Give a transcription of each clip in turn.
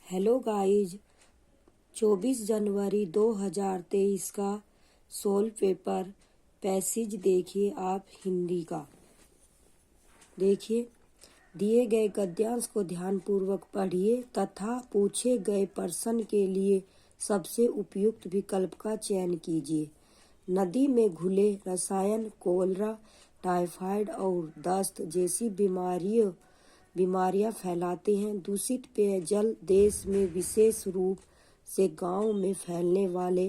Hello guys, 24 जनवरी 2023 का soul paper passage देखिए आप हिंदी का। देखिए, दिए गए गद्यांश को ध्यानपूर्वक पढ़िए तथा पूछे गए प्रश्न के लिए सबसे उपयुक्त विकल्प का चयन कीजिए। नदी में घुले रसायन कोलेरा, टाइफाइड और दस्त जैसी बीमारियां फैलाते हैं। दूषित पेयजल देश में विशेष रूप से गांव में फैलने वाले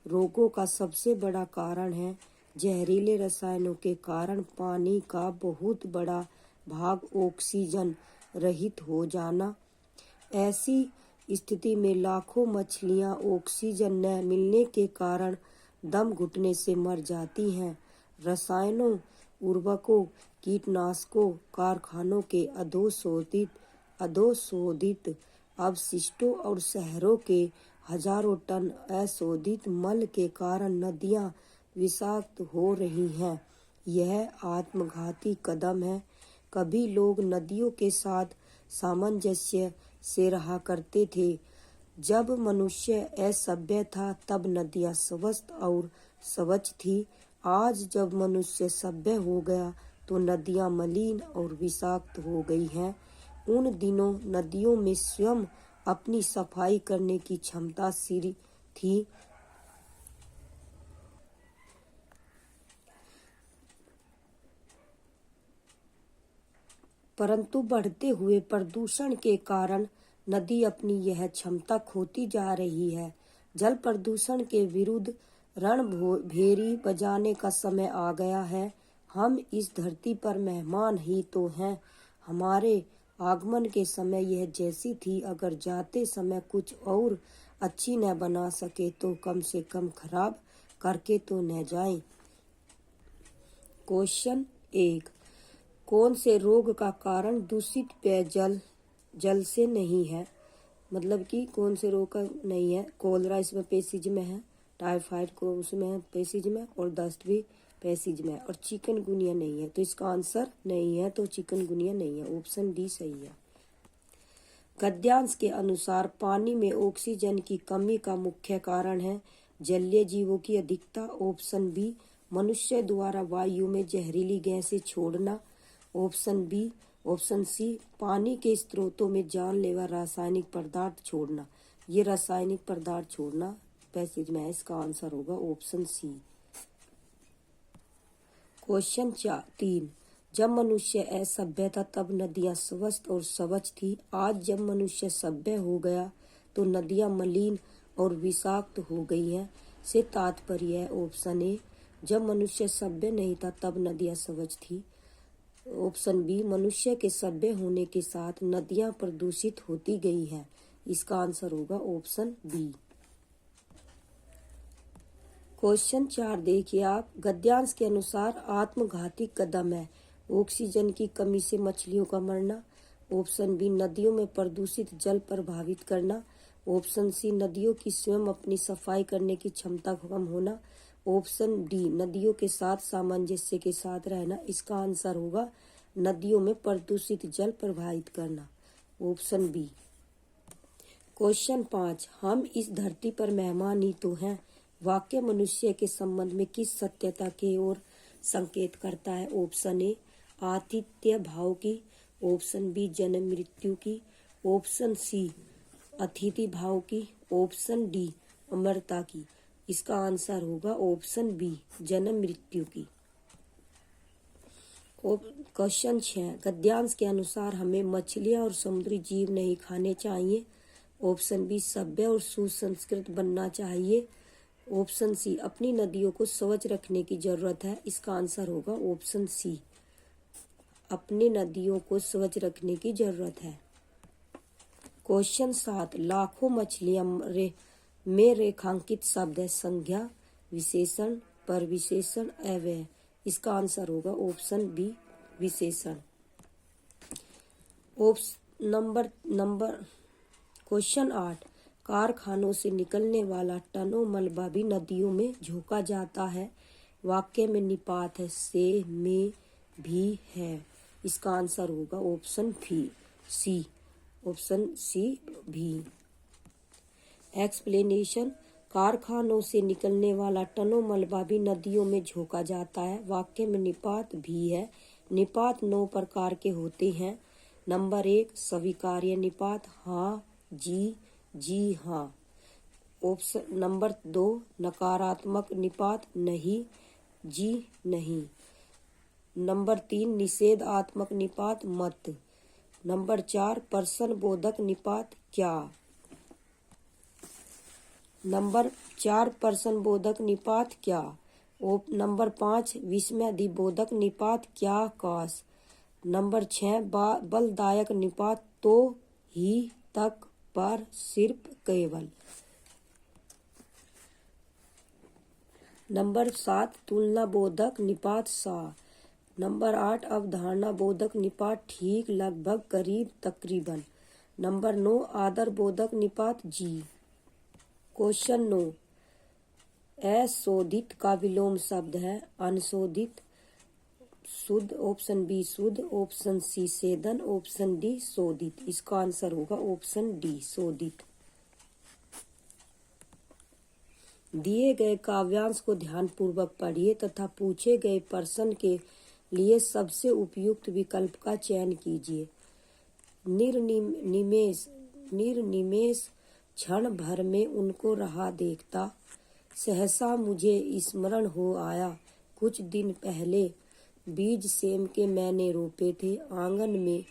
रोगों का सबसे बड़ा कारण है। जहरीले रसायनों के कारण पानी का बहुत बड़ा भाग ऑक्सीजन रहित हो जाना। ऐसी स्थिति में लाखों मछलियां ऑक्सीजन न मिलने के कारण दम घुटने से मर जाती हैं। रसायनों, उर्वरकों, कीटनाशकों, कारखानों के अधोशोधित अवशिष्टों और शहरों के हजारों टन अशोधित मल के कारण नदियां विषाक्त हो रही हैं। यह आत्मघाती कदम है। कभी लोग नदियों के साथ सामंजस्य से रहा करते थे। जब मनुष्य असभ्य था तब नदियां स्वस्थ और स्वच्छ थी। आज जब मनुष्य सभ्य हो गया तो नदियां मलिन और विषाक्त हो गई हैं। उन दिनों नदियों में स्वयं अपनी सफाई करने की क्षमता थी। परंतु बढ़ते हुए प्रदूषण के कारण नदी अपनी यह क्षमता खोती जा रही है। जल प्रदूषण के विरुद्ध रणभेरी बजाने का समय आ गया है। हम इस धरती पर मेहमान ही तो हैं। हमारे आगमन के समय यह जैसी थी, अगर जाते समय कुछ और अच्छी न बना सके तो कम से कम खराब करके तो न जाए। क्वेश्चन 1, कौन से रोग का कारण दूषित पेयजल जल से नहीं है? मतलब कि कौन से रोग का नहीं है। कोलेरा इसमें पैसेज में है, टाइफाइड को उसमें है पैसेज में, और दस्त भी पैसेज में, और चिकनगुनिया नहीं है। तो इसका आंसर नहीं है, तो चिकनगुनिया नहीं है। ऑप्शन डी सही है। गद्यांश के अनुसार पानी में ऑक्सीजन की कमी का मुख्य कारण है जलीय जीवों की अधिकता। ऑप्शन बी, मनुष्य द्वारा वायु में जहरीली गैसें छोड़ना। Option B. ऑप्शन सी, पानी के स्रोतों में जानलेवा रासायनिक पदार्थ छोड़ना। ये रासायनिक पदार्थ छोड़ना पैसेज में है। इसका आंसर होगा ऑप्शन सी। क्वेश्चन 3, जब मनुष्य असभ्य था तब नदियां स्वस्थ और स्वच्छ थी। आज जब मनुष्य सभ्य हो गया तो नदियां मलिन और विषाक्त हो गई हैं। से तात्पर्य है ऑप्शन ए, जब मनुष्य सभ्य नहीं था तब नदियां स्वच्छ थी। ऑप्शन बी, मनुष्य के सभ्य होने के साथ नदियां प्रदूषित होती गई हैं। इसका आंसर होगा ऑप्शन बी। क्वेश्चन 4 देखिए आप। गद्यांश के अनुसार आत्मघाती कदम है ऑक्सीजन की कमी से मछलियों का मरना। ऑप्शन बी, नदियों में प्रदूषित जल प्रभावित करना। ऑप्शन सी, नदियों की स्वयं अपनी सफाई करने की क्षमता कम होना। ऑप्शन डी, नदियों के साथ सामंजस्य के साथ रहना। इसका आंसर होगा नदियों में प्रदूषित जल प्रभावित करना। Option B. क्वेश्चन 5, हम इस धरती पर मेहमान ही तो हैं। वाक्य मनुष्य के संबंध में किस सत्यता की ओर संकेत करता है? ऑप्शन ए, आतिथ्य भाव की। ऑप्शन बी, जन्म मृत्यु की। ऑप्शन सी, अतिथि भाव की। ऑप्शन डी, अमरता की। इसका आंसर होगा ऑप्शन बी, जन्म मृत्यु की। क्वेश्चन 6, गद्यांश के अनुसार हमें मछलियां और समुद्री जीव नहीं खाने चाहिए। ऑप्शन बी, सभ्य और सुसंस्कृत बनना चाहिए। ऑप्शन सी, अपनी नदियों को स्वच्छ रखने की जरूरत है। इसका आंसर होगा ऑप्शन सी, अपनी नदियों को स्वच्छ रखने की जरूरत है। क्वेश्चन 7, लाखों मछलियां में रेखांकित शब्द है संज्ञा, विशेषण, परविशेषण, अव्यय। इसका आंसर होगा ऑप्शन बी, विशेषण। क्वेश्चन 8, कारखानों से निकलने वाला टनों मलबा भी नदियों में झोंका जाता है। वाक्य में निपात है से, में, भी है। इसका आंसर होगा ऑप्शन सी, ऑप्शन सी भी। एक्सप्लेनेशन, कारखानों से निकलने वाला टनों मलबा भी नदियों में झोंका जाता है। वाक्य में निपात भी है। निपात 9 प्रकार के होते हैं। नंबर 1 स्वीकार्य निपात, हाँ, जी हाँ। ऑप्शन नंबर 2 नकारात्मक निपात, नहीं, जी नहीं। नंबर 3 निषेधात्मक निपात, मत। नंबर 4 प्रश्न बोधक निपात, क्या। नंबर 4 प्रश्न बोधक निपात, क्या। नंबर 5 विस्मयादिबोधक निपात, क्या, काश। नंबर 6 बलदायक निपात, तो, ही, तक, पर, सिर्फ, केवल। नंबर 7 तुलना बोधक निपात, सा। नंबर 8 अवधारणा बोधक निपात, ठीक, लगभग, करीब, तकरीबन। नंबर 9 आदर बोधक निपात, जी। क्वेश्चन 9, अशोधित का विलोम शब्द है अनशोधित, शुद्ध, ऑप्शन बी शुद्ध, option C Seddon, option D शोधित। इसका आंसर होगा ऑप्शन डी शोधित। दिए गए काव्यांश को ध्यानपूर्वक पढ़िए तथा पूछे गए प्रश्न के लिए सबसे उपयुक्त विकल्प का चयन कीजिए। निर्निमेष क्षण भर में उनको रहा देखता, सहसा मुझे स्मरण हो आया, कुछ दिन पहले बीज सेम के मैंने रोपे थे आंगन में,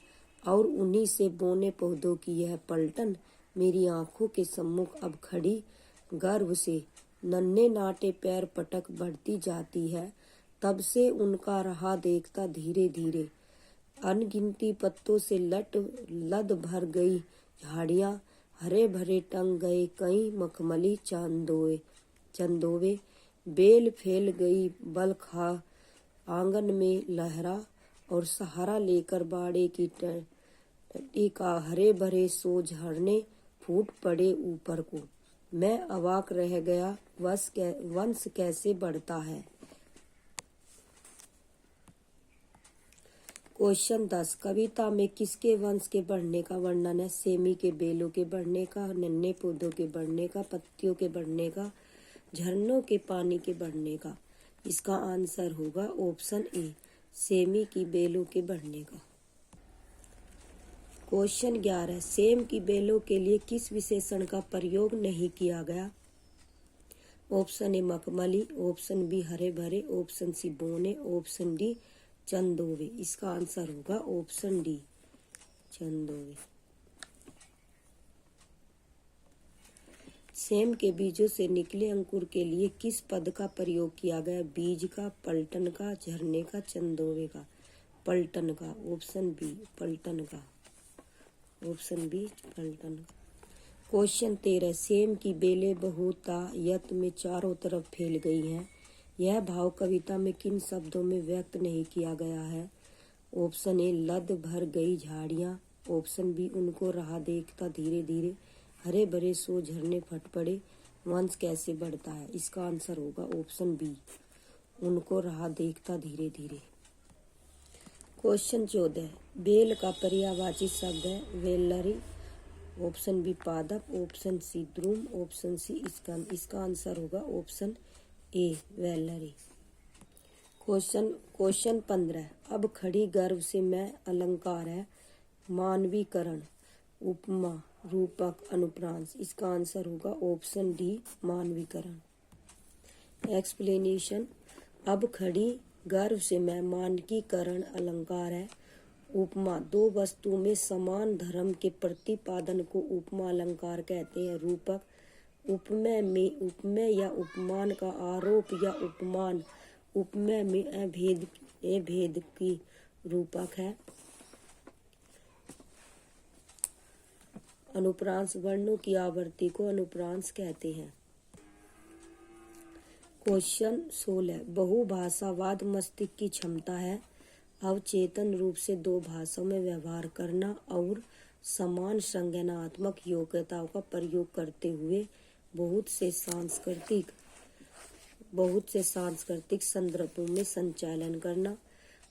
और उन्हीं से बोने पौधों की यह पलटन मेरी आंखों के सम्मुख अब खड़ी गर्व से नन्हे नाटे पैर पटक बढ़ती जाती है। तब से उनका रहा देखता धीरे धीरे अनगिनती पत्तों से लद भर गई झाड़ियां, हरे भरे टंग गए कई मखमली चंदोवे, बेल फैल गई बल खा आंगन में लहरा, और सहारा लेकर बाड़े की टट्टी का हरे भरे सो झरने फूट पड़े ऊपर को। मैं अवाक रह गया, वंश कैसे बढ़ता है। क्वेश्चन 10 कविता में किसके वंश के बढ़ने का वर्णन है। सेमी के बेलों के बढ़ने का, नन्हे पौधों के बढ़ने का, पत्तियों के बढ़ने का, झरनों के पानी के बढ़ने का। इसका आंसर होगा ऑप्शन ए सेमी की बेलों के बढ़ने का। क्वेश्चन 11 सेम की बेलों के लिए किस विशेषण का प्रयोग नहीं किया गया। ऑप्शन ए मखमली, ऑप्शन बी हरे भरे, ऑप्शन सी बोने, ऑप्शन डी चंदोवे। इसका आंसर होगा ऑप्शन डी चंदोवे। सेम के बीजों से निकले अंकुर के लिए किस पद का प्रयोग किया गया। बीज का, पलटन का, झरने का, चंदोवे का। पलटन का, ऑप्शन बी पलटन का, ऑप्शन बी पलटन का। क्वेश्चन 13 सेम की बेलें बहुतायत में चारों तरफ फैल गई हैं। यह भाव कविता में किन शब्दों में व्यक्त नहीं किया गया है। ऑप्शन ए लद भर गई झाड़ियां, ऑप्शन बी उनको रहा देखता धीरे धीरे, हरे भरे सो झरने फट पड़े, वंश कैसे बढ़ता है। इसका आंसर होगा ऑप्शन बी उनको रहा देखता धीरे धीरे। क्वेश्चन 14 बेल का पर्यायवाची शब्द है वेलरी, ऑप्शन बी पादप, ऑप्शन सी द्रुम, ऑप्शन सी स्कंद। इसका आंसर होगा ऑप्शन ए वेलरी। क्वेश्चन 15 अब खड़ी गर्व से मैं अलंकार है मानवीकरण, उपमा, रूपक, अनुप्रांस। इसका आंसर होगा ऑप्शन डी मानवीकरण। एक्सप्लेनेशन अब खड़ी गर्व से मैं मानकीकरण अलंकार है। उपमा दो वस्तु में समान धर्म के प्रतिपादन को उपमा अलंकार कहते हैं। रूपक उपमेय में उपमेय या उपमान का आरोप या उपमान उपमेय में अभेद की रूपक है। अनुप्रांस वर्णों की आवृत्ति को अनुप्रांस कहते हैं। क्वेश्चन 16 बहुभाषावाद मस्तिष्क की क्षमता है अवचेतन रूप से दो भाषाओं में व्यवहार करना और समान संज्ञानात्मक योग्यताओं का प्रयोग करते हुए बहुत से सांस्कृतिक संदर्भों में संचालन करना।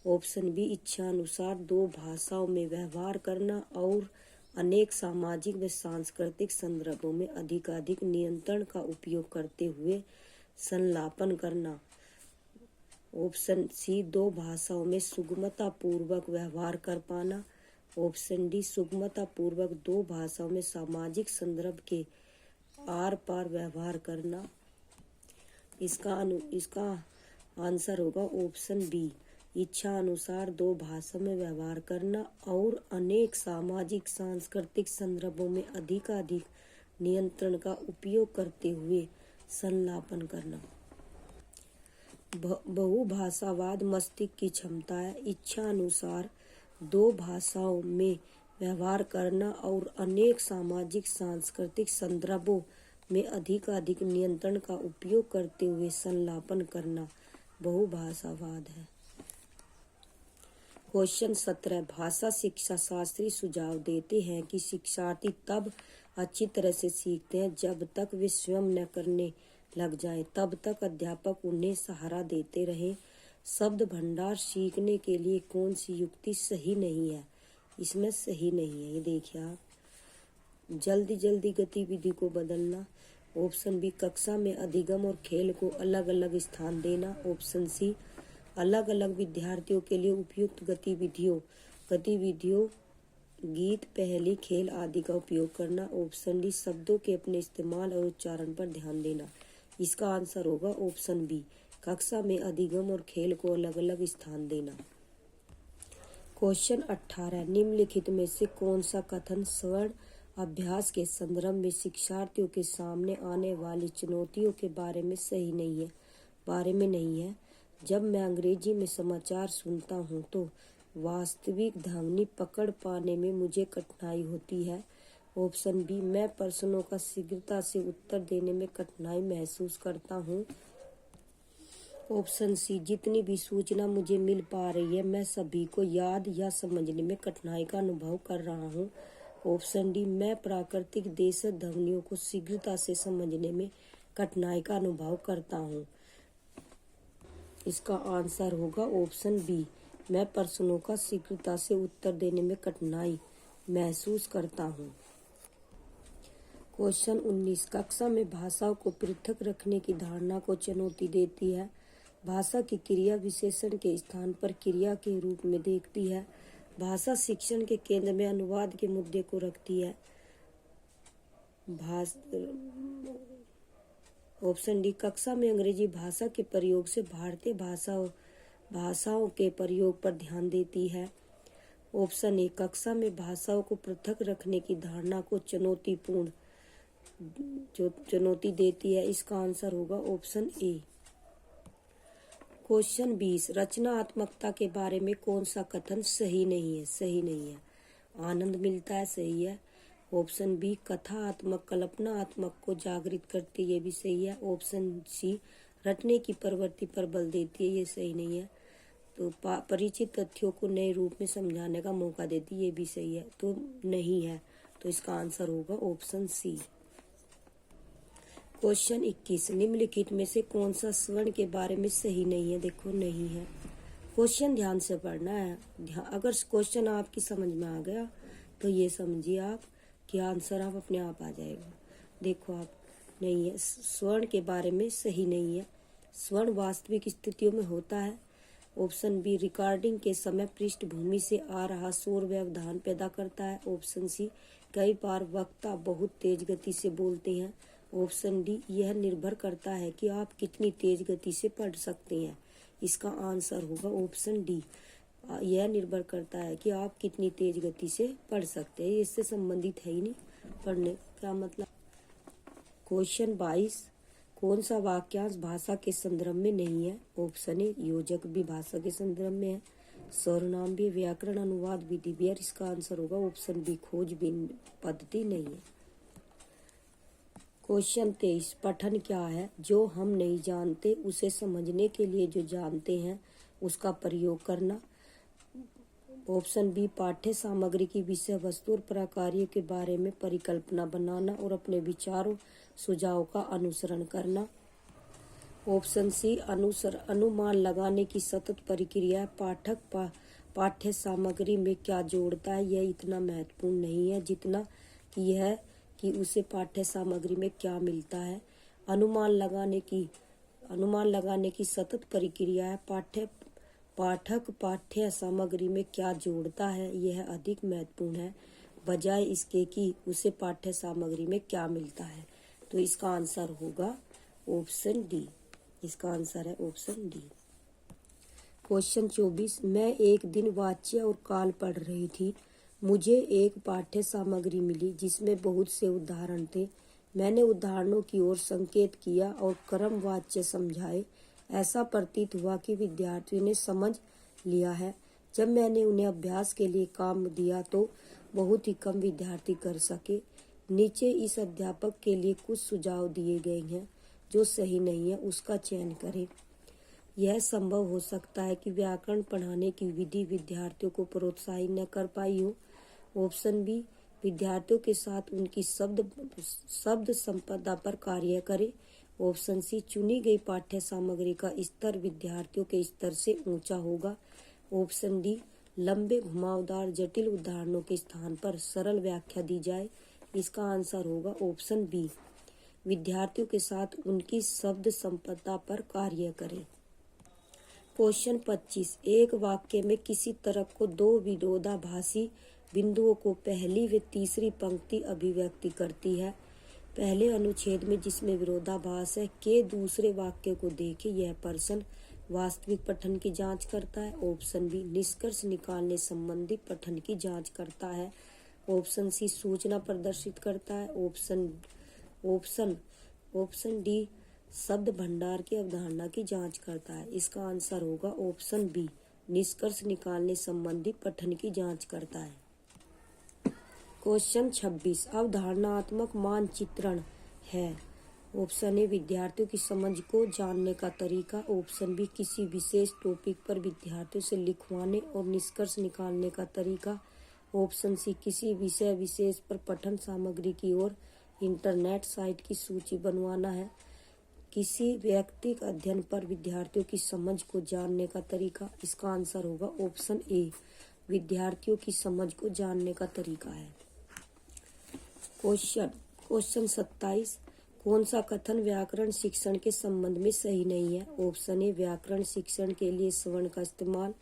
ऑप्शन बी इच्छा अनुसार दो भाषाओं में व्यवहार करना और अनेक सामाजिक व सांस्कृतिक संदर्भों में अधिकाधिक नियंत्रण का उपयोग करते हुए संलापन करना। ऑप्शन सी, दो भाषाओं में सुगमता पूर्वक व्यवहार कर पाना। ऑप्शन डी, सुगमता पूर्वक दो भाषाओं में सामाजिक संदर्भ के आर पार व्यवहार करना। इसका आंसर होगा ऑप्शन बी, इच्छा अनुसार दो भाषा में व्यवहार करना और अनेक सामाजिक सांस्कृतिक संदर्भों में अधिकाधिक नियंत्रण का उपयोग करते हुए संलापन करना। बहुभाषावाद मस्तिष्क की क्षमता है इच्छा अनुसार दो भाषाओं में व्यवहार करना और अनेक सामाजिक सांस्कृतिक संदर्भों में अधिकाधिक नियंत्रण का उपयोग करते हुए संलापन करना बहुभाषावाद है। क्वेश्चन 17, भाषा शिक्षा शास्त्री सुझाव देते हैं कि शिक्षार्थी तब अच्छी तरह से सीखते हैं जब तक वे स्वयं न करने लग जाएं, तब तक अध्यापक उन्हें सहारा देते रहे। शब्द भंडार सीखने के लिए कौन सी युक्ति सही नहीं है? इसमें सही नहीं है, ये देखिए आप। जल्दी जल्दी गतिविधि को बदलना। ऑप्शन बी, कक्षा में अधिगम और खेल को अलग अलग स्थान देना। ऑप्शन सी, अलग अलग विद्यार्थियों के लिए उपयुक्त गतिविधियों गीत, पहेली, खेल आदि का उपयोग करना। ऑप्शन डी, शब्दों के अपने इस्तेमाल और उच्चारण पर ध्यान देना। इसका आंसर होगा ऑप्शन बी, कक्षा में अधिगम और खेल को अलग अलग स्थान देना। क्वेश्चन 18, निम्नलिखित में से कौन सा कथन स्वर्ण अभ्यास के संदर्भ में शिक्षार्थियों के सामने आने वाली चुनौतियों के बारे में नहीं है? जब मैं अंग्रेजी में समाचार सुनता हूँ तो वास्तविक ध्वनि पकड़ पाने में मुझे कठिनाई होती है। ऑप्शन बी, मैं प्रश्नों का शीघ्रता से उत्तर देने में कठिनाई महसूस करता हूँ। ऑप्शन सी, जितनी भी सूचना मुझे मिल पा रही है मैं सभी को याद या समझने में कठिनाई का अनुभव कर रहा हूँ। ऑप्शन डी, मैं प्राकृतिक देशज ध्वनियों को शीघ्रता से समझने में कठिनाई का अनुभव करता हूँ। इसका आंसर होगा ऑप्शन बी, मैं प्रश्नों का शीघ्रता से उत्तर देने में कठिनाई महसूस करता हूँ। क्वेश्चन 19, कक्षा में भाषाओं को पृथक रखने की धारणा को चुनौती देती है। भाषा की क्रिया विशेषण के स्थान पर क्रिया के रूप में देखती है। भाषा शिक्षण के केंद्र में अनुवाद के मुद्दे को रखती है। ऑप्शन डी, कक्षा में अंग्रेजी भाषा के प्रयोग से भारतीय भाषाओं के प्रयोग पर ध्यान देती है। ऑप्शन ए, कक्षा में भाषाओं को पृथक रखने की धारणा को चुनौती देती है। इसका आंसर होगा ऑप्शन ए। क्वेश्चन 20, रचनात्मकता के बारे में कौन सा कथन सही नहीं है? आनंद मिलता है, सही है। ऑप्शन बी, कथात्मक कल्पनात्मक को जागृत करती है, ये भी सही है। ऑप्शन सी, रटने की प्रवृत्ति पर बल देती है, ये सही नहीं है। तो परिचित तथ्यों को नए रूप में समझाने का मौका देती है, ये भी सही है। तो नहीं है, तो इसका आंसर होगा ऑप्शन सी। क्वेश्चन 21, निम्नलिखित में से कौन सा स्वर्ण के बारे में सही नहीं है? देखो नहीं है। क्वेश्चन ध्यान से पढ़ना है। अगर क्वेश्चन आपकी समझ में आ गया तो ये समझिए आप कि आंसर आप अपने आप आ जाएगा। देखो आप, नहीं है, स्वर्ण के बारे में सही नहीं है। स्वर्ण वास्तविक स्थितियों में होता है। ऑप्शन बी, रिकॉर्डिंग के समय पृष्ठभूमि से आ रहा शोर व्यवधान पैदा करता है। ऑप्शन सी, कई बार वक्ता बहुत तेज गति से बोलते हैं। ऑप्शन डी, यह निर्भर करता है कि आप कितनी तेज गति से पढ़ सकते हैं। इसका आंसर होगा ऑप्शन डी, यह निर्भर करता है कि आप कितनी तेज गति से पढ़ सकते हैं। इससे संबंधित है ही नहीं, पढ़ने का मतलब। क्वेश्चन 22, कौन सा वाक्यांश भाषा के संदर्भ में नहीं है? ऑप्शन ए, योजक भी भाषा के संदर्भ में है। सर्वनाम भी, व्याकरण, अनुवाद विधि भी है। इसका आंसर होगा ऑप्शन बी, खोजबीन पद्धति नहीं है। क्वेश्चन 23, पठन क्या है? जो हम नहीं जानते उसे समझने के लिए जो जानते हैं उसका प्रयोग करना। ऑप्शन बी, पाठ्य सामग्री की विषय वस्तु और प्रकार्यों के बारे में परिकल्पना बनाना और अपने विचारों सुझाव का अनुसरण करना। ऑप्शन सी, अनुमान लगाने की सतत प्रक्रिया। पाठक पाठ्य सामग्री में क्या जोड़ता है, यह इतना महत्वपूर्ण नहीं है जितना कि यह कि उसे पाठ्य सामग्री में क्या मिलता है। अनुमान लगाने की सतत प्रक्रिया है। पाठक पाठ्य सामग्री में क्या जोड़ता है, यह अधिक महत्वपूर्ण है बजाय इसके कि उसे पाठ्य सामग्री में क्या मिलता है। तो इसका आंसर होगा ऑप्शन डी। इसका आंसर है ऑप्शन डी। क्वेश्चन 24, मैं एक दिन वाच्य और काल पढ़ रही थी। मुझे एक पाठ्य सामग्री मिली जिसमें बहुत से उदाहरण थे। मैंने उदाहरणों की ओर संकेत किया और क्रम वाच्य समझाए। ऐसा प्रतीत हुआ कि विद्यार्थियों ने समझ लिया है। जब मैंने उन्हें अभ्यास के लिए काम दिया तो बहुत ही कम विद्यार्थी कर सके। नीचे इस अध्यापक के लिए कुछ सुझाव दिए गए हैं। जो सही नहीं है उसका चयन करें। यह संभव हो सकता है कि व्याकरण पढ़ाने की विधि विद्यार्थियों को प्रोत्साहित न कर पाई हो। ऑप्शन बी, विद्यार्थियों के साथ उनकी शब्द संपदा पर कार्य करे। ऑप्शन सी, चुनी गई पाठ्य सामग्री का स्तर विद्यार्थियों के स्तर से ऊंचा होगा। ऑप्शन डी, लंबे घुमावदार जटिल उदाहरणों के स्थान पर सरल व्याख्या दी जाए। इसका आंसर होगा ऑप्शन बी, विद्यार्थियों के साथ उनकी शब्द संपदा पर कार्य करें। क्वेश्चन 25, एक वाक्य में किसी तर्क को दो विरोधाभासी बिंदुओं को पहली व तीसरी पंक्ति अभिव्यक्ति करती है। पहले अनुच्छेद में जिसमें विरोधाभास है के दूसरे वाक्य को देखें। यह प्रश्न वास्तविक पठन की जांच करता है। ऑप्शन बी, निष्कर्ष निकालने संबंधी पठन की जांच करता है। ऑप्शन सी, सूचना प्रदर्शित करता है। ऑप्शन डी, शब्द भंडार की अवधारणा की जांच करता है। इसका आंसर होगा ऑप्शन बी, निष्कर्ष निकालने संबंधी पठन की जांच करता है। क्वेश्चन 26, अवधारणात्मक मानचित्रण है। ऑप्शन ए, विद्यार्थियों की समझ को जानने का तरीका। ऑप्शन बी, किसी विशेष टॉपिक पर विद्यार्थियों से लिखवाने और निष्कर्ष निकालने का तरीका। ऑप्शन सी, किसी विषय विशेष पर पठन सामग्री की ओर इंटरनेट साइट की सूची बनवाना है। किसी व्यक्तिगत अध्ययन पर विद्यार्थियों की समझ को जानने का तरीका। इसका आंसर होगा ऑप्शन ए, विद्यार्थियों की समझ को जानने का तरीका है। क्वेश्चन 27, कौन सा कथन व्याकरण शिक्षण के संबंध में सही नहीं है। ऑप्शन ए, व्याकरण शिक्षण के लिए स्वर्ण का इस्तेमाल।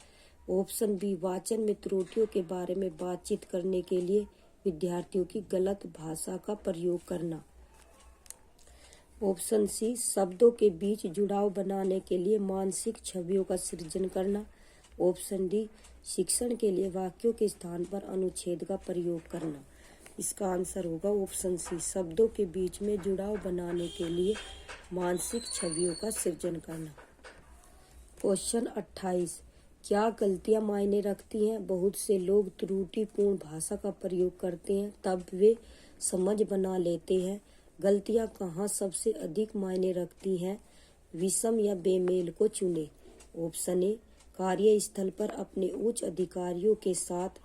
ऑप्शन बी, वाचन में त्रुटियों के बारे में बातचीत करने के लिए विद्यार्थियों की गलत भाषा का प्रयोग करना। ऑप्शन सी, शब्दों के बीच जुड़ाव बनाने के लिए मानसिक छवियों का सृजन करना। ऑप्शन डी, शिक्षण के लिए वाक्यों के स्थान पर अनुच्छेद का प्रयोग करना। इसका आंसर होगा ऑप्शन सी, शब्दों के बीच में जुड़ाव बनाने के लिए मानसिक छवियों का सृजन करना। क्वेश्चन 28, क्या गलतियां मायने रखती हैं। बहुत से लोग त्रुटिपूर्ण भाषा का प्रयोग करते हैं तब वे समझ बना लेते हैं। गलतियां कहाँ सबसे अधिक मायने रखती हैं। विषम या बेमेल को चुने। ऑप्शन ए, कार्यस्थल पर अपने उच्च अधिकारियों के साथ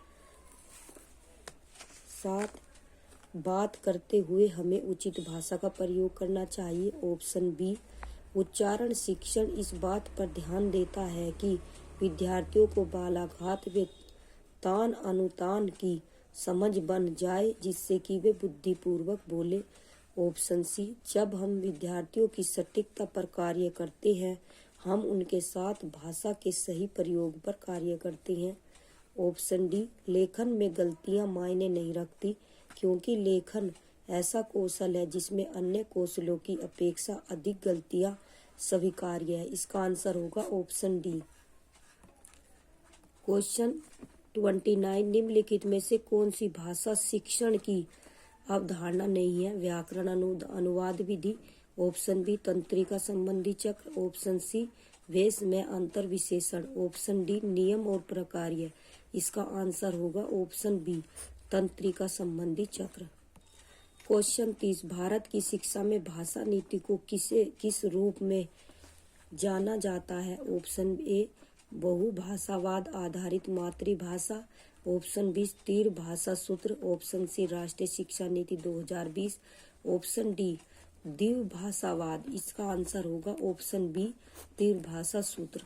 बात करते हुए हमें उचित भाषा का प्रयोग करना चाहिए। ऑप्शन बी, उच्चारण शिक्षण इस बात पर ध्यान देता है कि विद्यार्थियों को बालाघात व तान अनुतान की समझ बन जाए जिससे कि वे बुद्धिपूर्वक बोले। ऑप्शन सी, जब हम विद्यार्थियों की सटीकता पर कार्य करते हैं हम उनके साथ भाषा के सही प्रयोग पर कार्य करते हैं। ऑप्शन डी, लेखन में गलतियां मायने नहीं रखती क्योंकि लेखन ऐसा कौशल है जिसमें अन्य कौशलों की अपेक्षा अधिक गलतियां स्वीकार्य है। इसका आंसर होगा ऑप्शन डी। क्वेश्चन 29, निम्नलिखित में से कौन सी भाषा शिक्षण की अवधारणा नहीं है। व्याकरण अनुवाद विधि। ऑप्शन बी, तंत्रिका संबंधी चक्र। ऑप्शन सी, वेश में अंतर विशेषण। ऑप्शन डी, नियम और प्रकार्य। इसका आंसर होगा ऑप्शन बी, तंत्रिका संबंधी चक्र। क्वेश्चन 30, भारत की शिक्षा में भाषा नीति को किस रूप में जाना जाता है। ऑप्शन ए, बहुभाषावाद आधारित मातृभाषा। ऑप्शन बी, तीर भाषा सूत्र। ऑप्शन सी, राष्ट्रीय शिक्षा नीति 2020। ऑप्शन डी, द्विभाषावाद। इसका आंसर होगा ऑप्शन बी, तीर भाषा सूत्र।